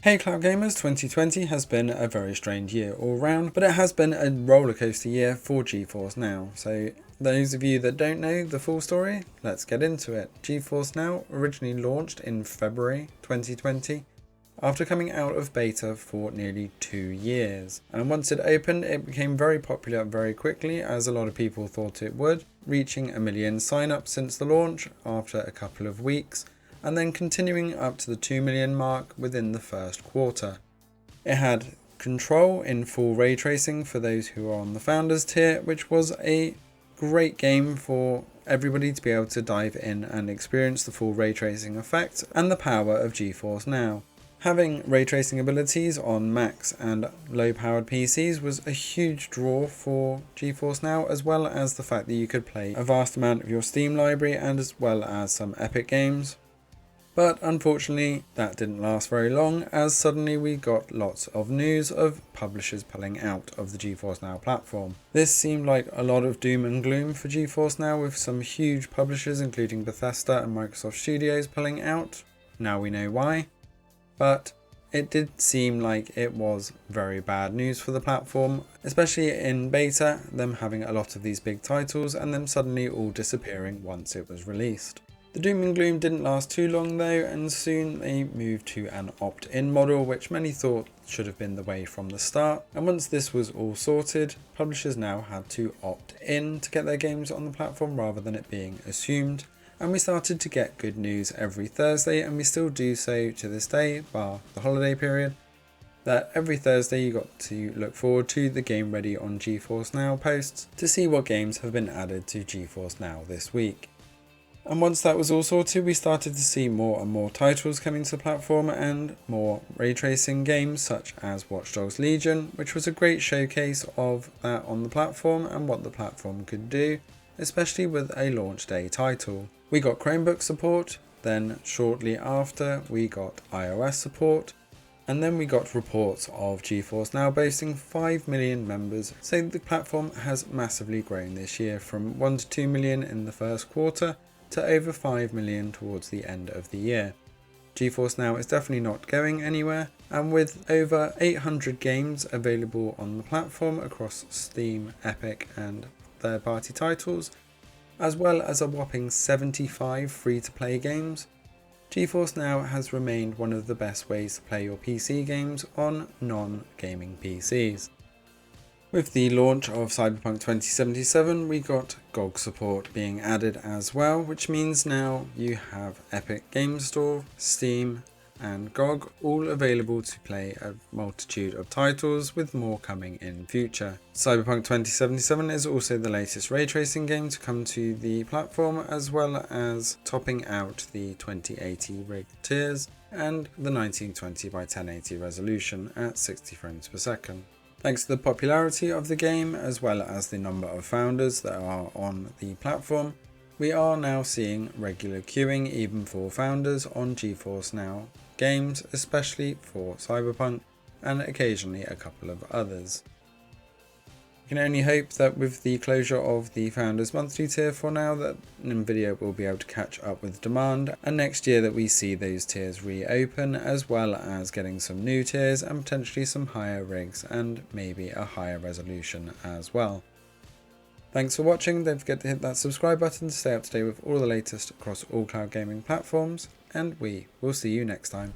Hey Cloud Gamers, 2020 has been a very strange year all round, but it has been a rollercoaster year for GeForce NOW. So those of you that don't know the full story, let's get into it. GeForce NOW originally launched in February 2020 after coming out of beta for nearly 2 years. And once it opened, it became very popular very quickly, as a lot of people thought it would, reaching 1 million sign-ups since the launch after a couple of weeks, and then continuing up to the 2 million mark within the first quarter. It had control in full ray tracing for those who are on the Founders tier, which was a great game for everybody to be able to dive in and experience the full ray tracing effect and the power of GeForce NOW. Having ray tracing abilities on Macs and low powered PCs was a huge draw for GeForce NOW, as well as the fact that you could play a vast amount of your Steam library and as well as some Epic games. But unfortunately, that didn't last very long, as suddenly we got lots of news of publishers pulling out of the GeForce NOW platform. This seemed like a lot of doom and gloom for GeForce NOW, with some huge publishers including Bethesda and Microsoft Studios pulling out. Now we know why. But it did seem like it was very bad news for the platform, especially in beta, them having a lot of these big titles and them suddenly all disappearing once it was released. The doom and gloom didn't last too long though, and soon they moved to an opt-in model, which many thought should have been the way from the start. And once this was all sorted, publishers now had to opt in to get their games on the platform rather than it being assumed. And we started to get good news every Thursday, and we still do so to this day, bar the holiday period, that every Thursday you got to look forward to the Game Ready on GeForce NOW posts to see what games have been added to GeForce NOW this week. And once that was all sorted, we started to see more and more titles coming to the platform and more ray tracing games such as Watch Dogs Legion, which was a great showcase of that on the platform and what the platform could do, especially with a launch day title. We got Chromebook support, then shortly after we got iOS support, and then we got reports of GeForce NOW boasting 5 million members, so the platform has massively grown this year from 1 to 2 million in the first quarter to over 5 million towards the end of the year. GeForce NOW is definitely not going anywhere, and with over 800 games available on the platform across Steam, Epic and third-party titles, as well as a whopping 75 free-to-play games, GeForce NOW has remained one of the best ways to play your PC games on non-gaming PCs. With the launch of Cyberpunk 2077, we got GOG support being added as well, which means now you have Epic Games Store, Steam and GOG all available to play a multitude of titles, with more coming in future. Cyberpunk 2077 is also the latest ray tracing game to come to the platform, as well as topping out the 2080 rig tiers and the 1920 by 1080 resolution at 60 frames per second. Thanks to the popularity of the game, as well as the number of founders that are on the platform, we are now seeing regular queuing even for founders on GeForce NOW games, especially for Cyberpunk and occasionally a couple of others. We can only hope that with the closure of the Founders Monthly tier for now, that nvidia will be able to catch up with demand, and next year that we see those tiers reopen, as well as getting some new tiers and potentially some higher rigs and maybe a higher resolution as well. Thanks for watching. Don't forget to hit that subscribe button to stay up to date with all the latest across all cloud gaming platforms, and we will see you next time.